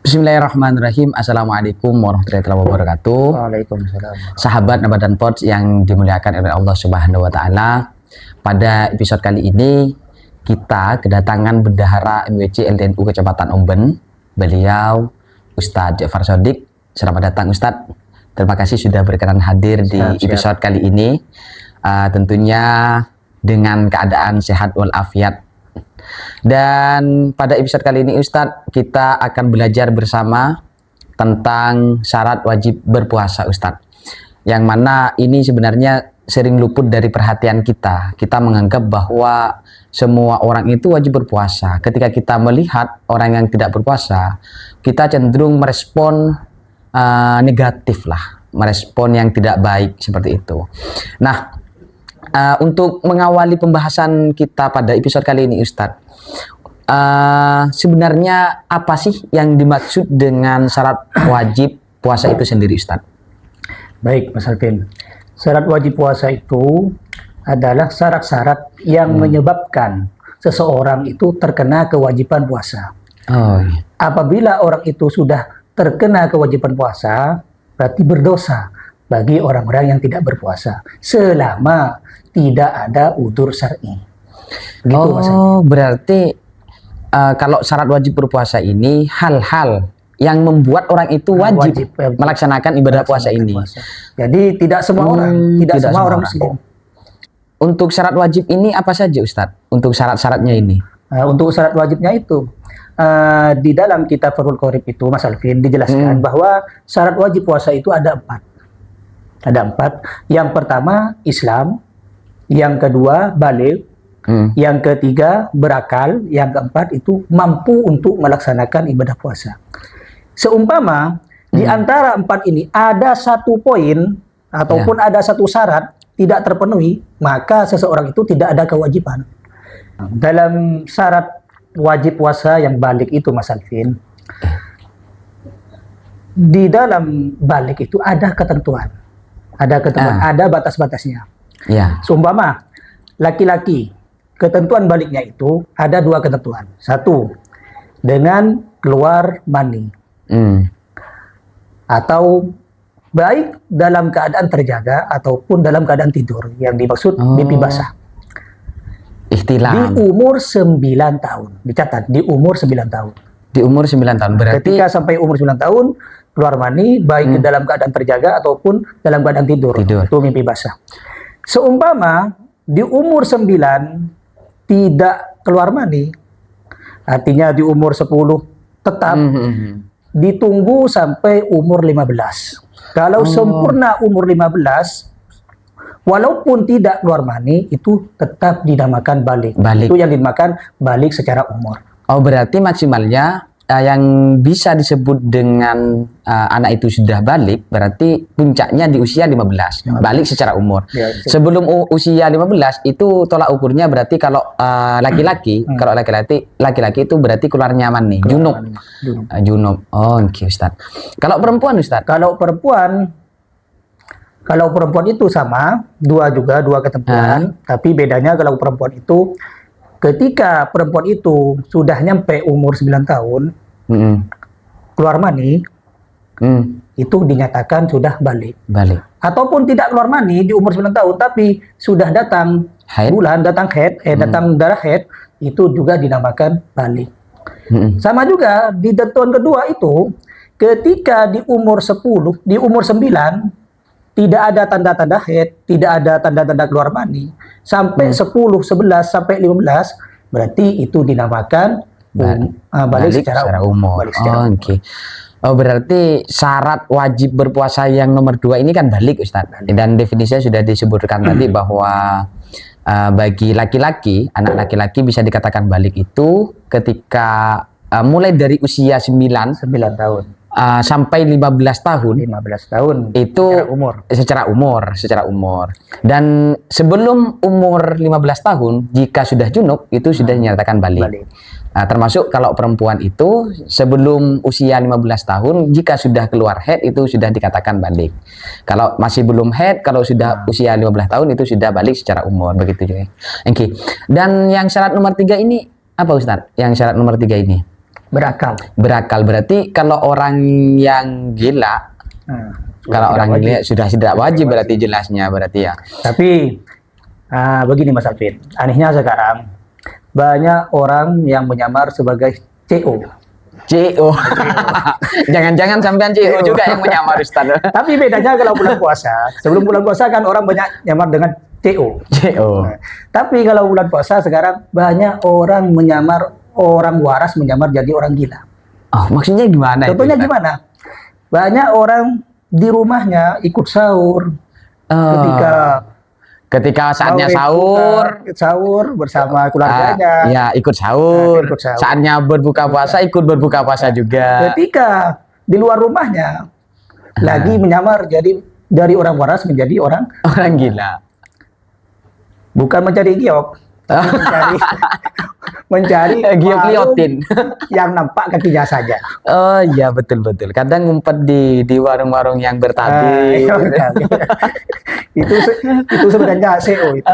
Bismillahirrahmanirrahim. Assalamualaikum warahmatullahi wabarakatuh. Waalaikumsalam. Sahabat Nabadan Pods yang dimuliakan oleh Allah Subhanahu wa taala. Pada episode kali ini kita kedatangan Bendahara MWC LDNU Kecamatan Omben. Beliau Ustadz Ja'far Shodiq. Selamat datang Ustadz. Terima kasih sudah berkenan hadir di episode kali ini. Tentunya dengan keadaan sehat walafiat. Dan pada episode kali ini Ustadz, kita akan belajar bersama tentang syarat wajib berpuasa Ustadz. Yang mana ini sebenarnya sering luput dari perhatian kita. Kita menganggap bahwa semua orang itu wajib berpuasa. Ketika kita melihat orang yang tidak berpuasa, kita cenderung merespon negatif lah. Merespon yang tidak baik seperti itu. Nah, untuk mengawali pembahasan kita pada episode kali ini Ustadz, sebenarnya apa sih yang dimaksud dengan syarat wajib puasa itu sendiri Ustadz? Baik Mas Alvin, syarat wajib puasa itu adalah syarat-syarat yang menyebabkan seseorang itu terkena kewajiban puasa. Apabila orang itu sudah terkena kewajiban puasa, berarti berdosa bagi orang-orang yang tidak berpuasa selama tidak ada udzur syar'i. Berarti kalau syarat wajib berpuasa ini hal-hal yang membuat orang itu wajib melaksanakan ibadah puasa ini. Jadi tidak semua orang, tidak semua orang muslim. Untuk syarat wajib ini apa saja Ustadz? Untuk syarat-syaratnya ini? Untuk syarat wajibnya itu di dalam kitab Fathul Qorib itu Mas Alvin dijelaskan bahwa syarat wajib puasa itu ada 4. Ada 4. Yang pertama Islam, yang kedua baligh, yang ketiga berakal, yang keempat itu mampu untuk melaksanakan ibadah puasa. Seumpama di antara 4 ini ada satu poin ataupun ada satu syarat tidak terpenuhi, maka seseorang itu tidak ada kewajiban. Dalam syarat wajib puasa yang baligh itu Mas Alvin, di dalam baligh itu ada ketentuan. Ada batas-batasnya. Seumpama laki-laki, ketentuan balighnya itu ada 2 ketentuan. 1, dengan keluar mani. Atau baik dalam keadaan terjaga ataupun dalam keadaan tidur. Yang dimaksud mimpi basah. Ihtilam. Di umur 9 tahun. Dicatat, di umur 9 tahun. Di umur 9 tahun. Berarti ketika sampai umur 9 tahun keluar mani baik dalam keadaan terjaga ataupun dalam keadaan tidur. Itu mimpi basah. Seumpama di umur 9 tidak keluar mani, artinya di umur 10 tetap ditunggu sampai umur 15. Kalau sempurna umur 15 walaupun tidak keluar mani itu tetap dinamakan baligh. Itu yang dinamakan baligh secara umur. Berarti maksimalnya yang bisa disebut dengan anak itu sudah balik, berarti puncaknya di usia 15. Balik secara umur. Sebelum usia 15 itu tolak ukurnya berarti kalau laki-laki, kalau laki-laki itu berarti keluar nyaman nih, junub. Junub. Oke, Ustaz. Kalau perempuan Ustaz? Kalau perempuan itu sama, dua ketentuan, tapi bedanya kalau perempuan itu ketika perempuan itu sudah nyampe umur 9 tahun, keluar mani, itu dinyatakan sudah balik. Ataupun tidak keluar mani di umur 9 tahun, tapi sudah datang bulan, datang darah haid, itu juga dinamakan balik. Sama juga di ketentuan kedua itu, ketika di umur 10, di umur 9, tidak ada tanda-tanda haid, tidak ada tanda-tanda keluar mani, sampai 10, 11, sampai 15, berarti itu dinamakan balik secara umum. Berarti syarat wajib berpuasa yang nomor 2 ini kan balik Ustaz. Dan definisinya sudah disebutkan tadi bahwa bagi laki-laki, anak laki-laki bisa dikatakan balik itu ketika mulai dari usia 9 tahun. Sampai 15 tahun itu secara umur. Dan sebelum umur 15 tahun jika sudah junub itu sudah dinyatakan balik. Termasuk kalau perempuan itu sebelum usia 15 tahun jika sudah keluar haid itu sudah dikatakan balik. Kalau masih belum haid, kalau sudah usia 15 tahun itu sudah balik secara umur, begitu juga. Dan yang syarat nomor 3 ini apa Ustaz? Yang syarat nomor 3 ini? Berakal berarti kalau orang yang gila, Nah, kalau tidak orang wajib. gila sudah tidak wajib berarti jelasnya berarti ya. Tapi begini Mas Alvin, anehnya sekarang banyak orang yang menyamar sebagai CO. CO. Jangan-jangan sampean CO juga yang menyamar Ustaz. Tapi bedanya kalau bulan puasa, sebelum bulan puasa kan orang banyak nyamar dengan CO. CO. Nah, tapi kalau bulan puasa sekarang banyak orang menyamar, orang waras menyamar jadi orang gila. Oh, maksudnya gimana itu, Contohnya Ustaz? gimana? Banyak orang di rumahnya ikut sahur Ketika saatnya mau sahur bersama keluarganya. ya ikut sahur. Ikut sahur. Saatnya berbuka puasa ikut berbuka puasa juga. Ketika di luar rumahnya lagi menyamar jadi dari orang waras menjadi orang Orang gila. bukan mencari giok, tapi mencari Giok warung liotin. yang nampak kakinya saja. Oh iya betul. Kadang ngumpet di warung-warung yang bertabi. Itu sebenarnya CEO itu.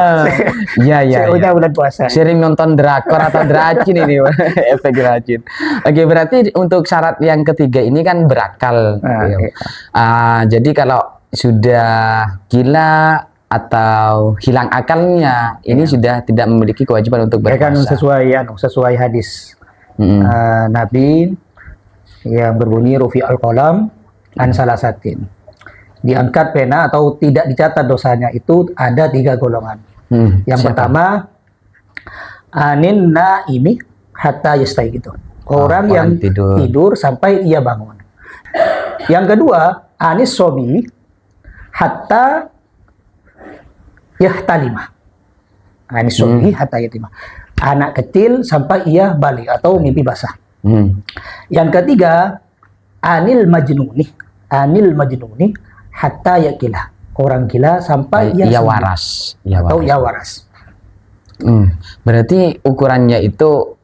Iya. CEO-nya bulan puasa. Sering nonton drakor atau dracin ini, efek dracin. Oke, berarti untuk syarat yang ketiga ini kan berakal. Iya. Jadi kalau sudah gila atau hilang akalnya, ini sudah tidak memiliki kewajiban untuk Ya kan berpuasa. sesuai hadis Mm-mm. Nabi yang berbunyi rufi al-qalam an salasatin. Diangkat pena atau tidak dicatat dosanya itu ada 3 golongan. Yang Siapa? pertama anin naimi hatta yastai gitu. Orang yang tidur sampai ia bangun. Yang kedua anis sobi hatta yahtalima. Anis sobi hatta yahtalima. Anak kecil sampai ia balik atau mimpi basah. Yang ketiga anil majnuni hatta yakilah. Orang gila sampai ia sembuh. waras. Atau ia waras. Berarti ukurannya itu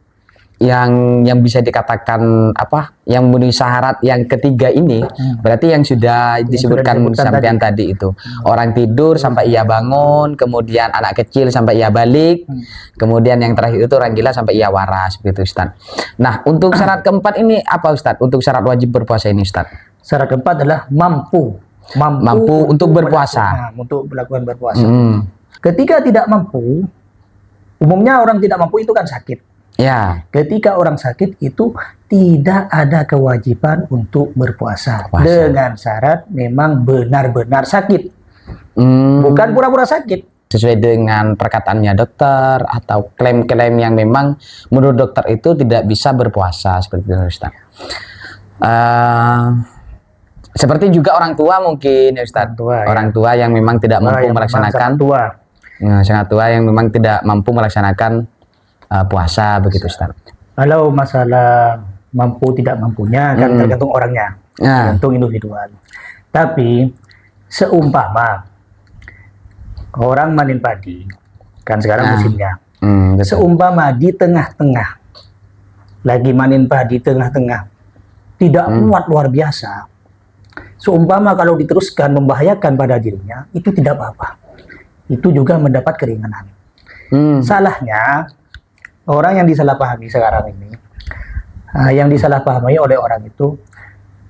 yang bisa dikatakan apa? Yang memenuhi syarat yang ketiga ini, berarti yang sudah disebutkan sampean tadi itu. Orang tidur sampai ia bangun, kemudian anak kecil sampai ia balik, kemudian yang terakhir itu orang gila sampai ia waras, begitu Ustaz. Nah, untuk syarat keempat ini apa Ustaz? Untuk syarat wajib berpuasa ini Ustaz? Syarat keempat adalah mampu untuk berpuasa. Untuk melakukan berpuasa. Ketika tidak mampu, umumnya orang tidak mampu itu kan sakit. Ya. Ketika orang sakit itu tidak ada kewajiban untuk berpuasa. Dengan syarat memang benar-benar sakit. Bukan pura-pura sakit. Sesuai dengan perkataannya dokter atau klaim-klaim yang memang menurut dokter itu tidak bisa berpuasa seperti itu Ustaz. Seperti juga orang tua mungkin ya Ustaz. Orang tua yang memang tidak mampu melaksanakan sangat tua yang memang tidak mampu melaksanakan puasa begitu Ustaz. Kalau masalah mampu tidak mampunya kan tergantung orangnya, tergantung individual. Tapi seumpama orang manen padi kan sekarang musimnya. Seumpama di tengah-tengah lagi manen padi tengah-tengah tidak muat luar biasa. Seumpama kalau diteruskan membahayakan pada dirinya, itu tidak apa-apa. Itu juga mendapat keringanan. Salahnya, orang yang disalahpahami sekarang ini, yang disalahpahami oleh orang itu,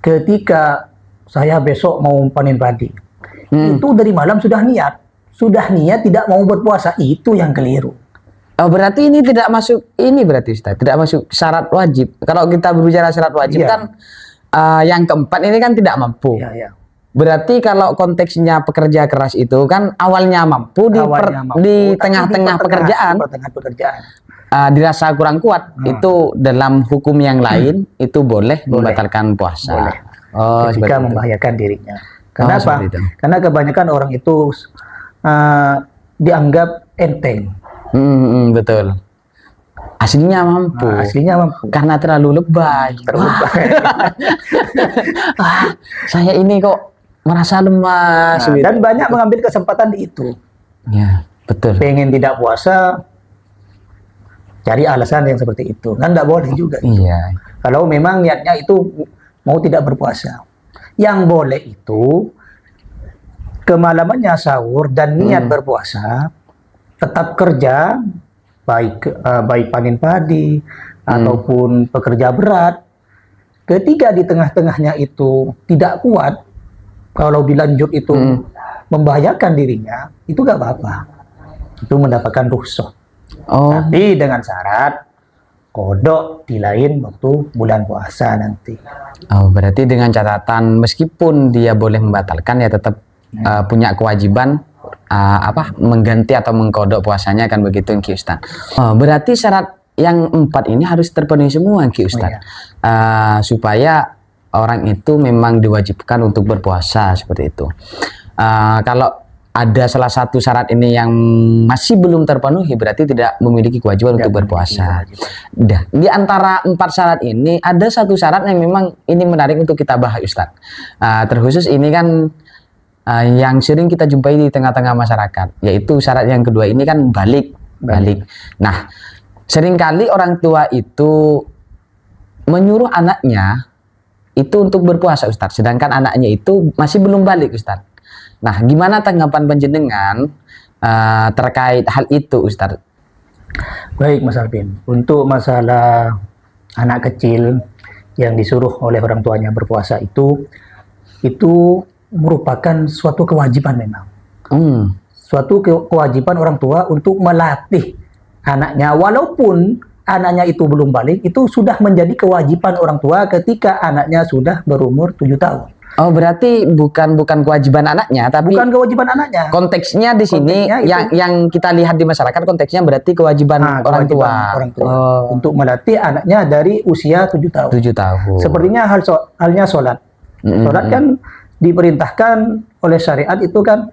ketika saya besok mau panen padi, itu dari malam sudah niat tidak mau berpuasa, itu yang keliru. Oh, berarti ini tidak masuk, ini berarti Ustaz, tidak masuk syarat wajib. Kalau kita berbicara syarat wajib kan, yang keempat ini kan tidak mampu. Berarti kalau konteksnya pekerja keras itu kan awalnya mampu di tengah-tengah pekerjaan, dirasa kurang kuat, itu dalam hukum yang lain itu boleh membatalkan puasa. Ketika membahayakan dirinya. Kenapa? Karena kebanyakan orang itu dianggap enteng. Betul. Aslinya mampu. Karena terlalu lebay. Saya ini kok merasa lemas. Dan banyak mengambil kesempatan di itu. Ya, betul. Pengen tidak puasa, cari alasan yang seperti itu. Kan tidak boleh juga. Iya. Kalau memang niatnya itu mau tidak berpuasa. Yang boleh itu kemalamannya sahur dan niat berpuasa, tetap kerja, baik panen padi ataupun pekerja berat, ketika di tengah-tengahnya itu tidak kuat, kalau dilanjut itu membahayakan dirinya, itu gak apa-apa. Itu mendapatkan rukhsah. Tapi dengan syarat kodok di lain waktu bulan puasa nanti. Berarti dengan catatan meskipun dia boleh membatalkan ya tetap punya kewajiban mengganti atau mengkodok puasanya, kan begitu Ki Ustaz. Berarti syarat yang 4 ini harus terpenuhi semua Ki Ustaz. Supaya orang itu memang diwajibkan untuk berpuasa seperti itu. Kalau ada salah satu syarat ini yang masih belum terpenuhi, berarti tidak memiliki kewajiban untuk berpuasa. Di antara 4 syarat ini ada satu syarat yang memang ini menarik untuk kita bahas Ustaz. Terkhusus ini kan yang sering kita jumpai di tengah-tengah masyarakat, yaitu syarat yang kedua ini kan balik. Nah, seringkali orang tua itu menyuruh anaknya itu untuk berpuasa Ustaz, sedangkan anaknya itu masih belum balik Ustaz. Nah, gimana tanggapan panjenengan terkait hal itu Ustaz? Baik Mas Alvin, untuk masalah anak kecil yang disuruh oleh orang tuanya berpuasa itu merupakan suatu kewajiban memang. Suatu kewajiban orang tua untuk melatih anaknya, walaupun anaknya itu belum balik, itu sudah menjadi kewajiban orang tua ketika anaknya sudah berumur 7 tahun. Berarti bukan kewajiban anaknya, tapi bukan kewajiban anaknya. Konteksnya di sini yang kita lihat di masyarakat, konteksnya berarti kewajiban orang tua untuk melatih anaknya dari usia 7 tahun. 7 tahun. Sepertinya halnya sholat. Sholat kan diperintahkan oleh syariat itu kan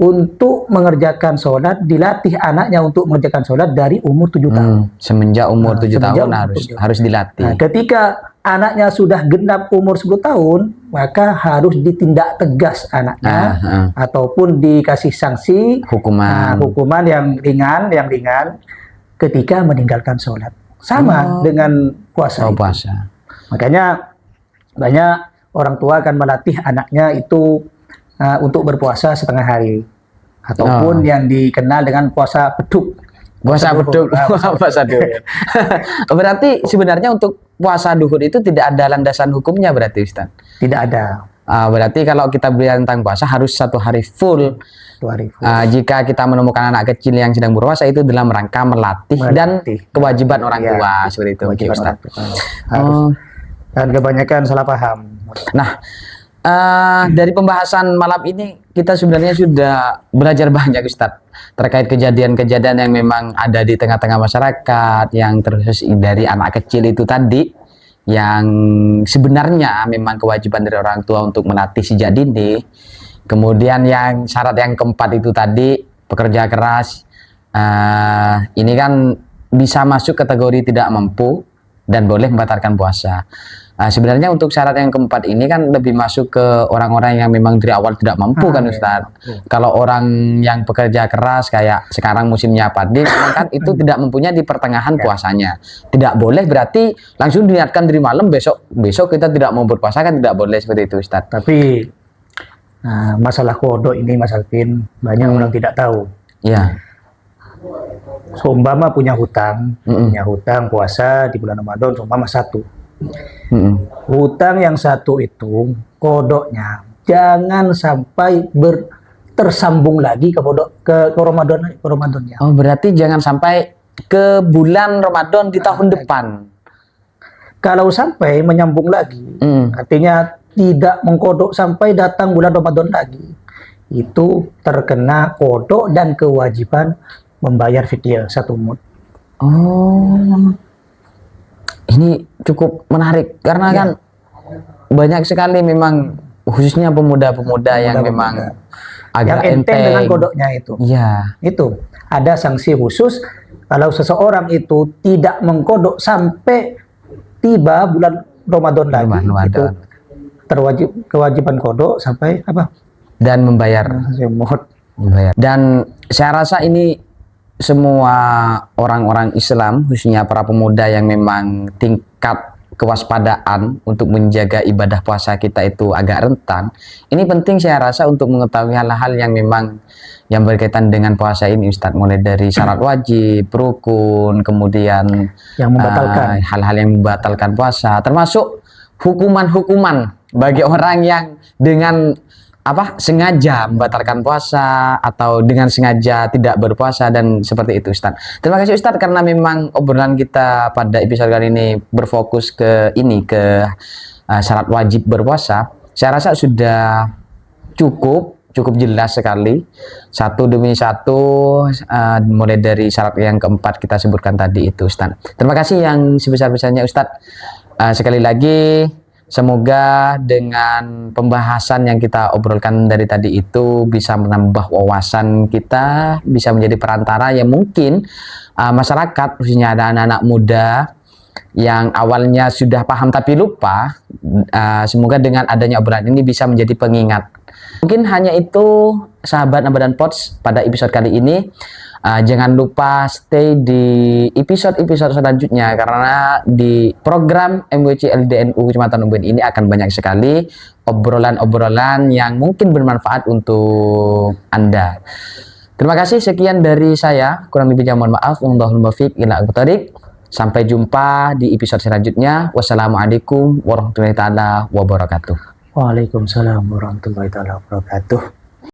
untuk mengerjakan sholat, dilatih anaknya untuk mengerjakan sholat dari umur 7 tahun. Semenjak umur 7 tahun harus dilatih. Nah, ketika anaknya sudah genap umur 10 tahun, maka harus ditindak tegas anaknya, ataupun dikasih sanksi, hukuman yang ringan ketika meninggalkan sholat. Sama dengan puasa. Makanya banyak orang tua akan melatih anaknya itu untuk berpuasa setengah hari, ataupun yang dikenal dengan puasa beduk. Puasa duhur. Berarti sebenarnya untuk puasa duhur itu tidak ada landasan hukumnya berarti Ustaz? Tidak ada. Berarti kalau kita belajar tentang puasa harus 1 hari full. Jika kita menemukan anak kecil yang sedang berpuasa, itu dalam rangka melatih dan kewajiban orang tua seperti itu Ustaz. Dan kebanyakan salah paham. Nah, dari pembahasan malam ini kita sebenarnya sudah belajar banyak Ustadz terkait kejadian-kejadian yang memang ada di tengah-tengah masyarakat, yang terkhusus dari anak kecil itu tadi, yang sebenarnya memang kewajiban dari orang tua untuk melatih sejak dini. Kemudian yang syarat yang keempat itu tadi, pekerja keras, ini kan bisa masuk kategori tidak mampu dan boleh membatalkan puasa. Sebenarnya untuk syarat yang keempat ini kan lebih masuk ke orang-orang yang memang dari awal tidak mampu kan Ustaz. Kalau orang yang pekerja keras kayak sekarang musimnya padi kan itu tidak mempunyai di pertengahan puasanya. Tidak boleh berarti langsung diniatkan dari malam besok kita tidak mau berpuasa, kan tidak boleh seperti itu Ustaz. Tapi masalah kodok ini Mas Alvin, banyak orang tidak tahu. Iya. Seumpama punya hutang puasa di bulan Ramadan seumpama 1. Hutang yang 1 itu kodoknya jangan sampai tersambung lagi ke Ramadannya. Berarti jangan sampai ke bulan Ramadan di tahun depan. Kalau sampai menyambung lagi, artinya tidak mengkodok sampai datang bulan Ramadan lagi, itu terkena kodok dan kewajiban membayar fidyah 1 mud. Ini cukup menarik karena kan banyak sekali memang khususnya pemuda-pemuda yang memang agak enteng dengan kodoknya itu. Iya. Itu ada sanksi khusus kalau seseorang itu tidak mengkodok sampai tiba bulan Ramadan lagi. Itu kewajiban kodok sampai apa? Dan membayar. Dan saya rasa ini semua orang-orang Islam, khususnya para pemuda yang memang tingkat kewaspadaan untuk menjaga ibadah puasa kita itu agak rentan, ini penting saya rasa untuk mengetahui hal-hal yang memang yang berkaitan dengan puasa ini Ustadz, mulai dari syarat wajib, rukun, kemudian Yang membatalkan. hal-hal yang membatalkan puasa, termasuk hukuman-hukuman bagi orang yang dengan sengaja membatalkan puasa atau dengan sengaja tidak berpuasa dan seperti itu Ustadz. Terima kasih Ustadz, karena memang obrolan kita pada episode kali ini berfokus ke syarat wajib berpuasa. Saya rasa sudah cukup jelas sekali satu demi satu, mulai dari syarat yang keempat kita sebutkan tadi itu Ustadz. Terima kasih yang sebesar-besarnya Ustadz. Sekali lagi semoga dengan pembahasan yang kita obrolkan dari tadi itu bisa menambah wawasan kita, bisa menjadi perantara yang mungkin masyarakat, khususnya ada anak-anak muda yang awalnya sudah paham tapi lupa, semoga dengan adanya obrolan ini bisa menjadi pengingat. Mungkin hanya itu sahabat Ramadan Pods pada episode kali ini. Jangan lupa stay di episode selanjutnya, karena di program MWC LDNU Kecamatan Umben ini akan banyak sekali obrolan-obrolan yang mungkin bermanfaat untuk Anda. Terima kasih, sekian dari saya, kurang lebihnya mohon maaf. Wallahul muwaffiq ila aqwamit thoriq. Sampai jumpa di episode selanjutnya. Wassalamualaikum warahmatullahi taala wabarakatuh. Waalaikumsalam warahmatullahi wabarakatuh.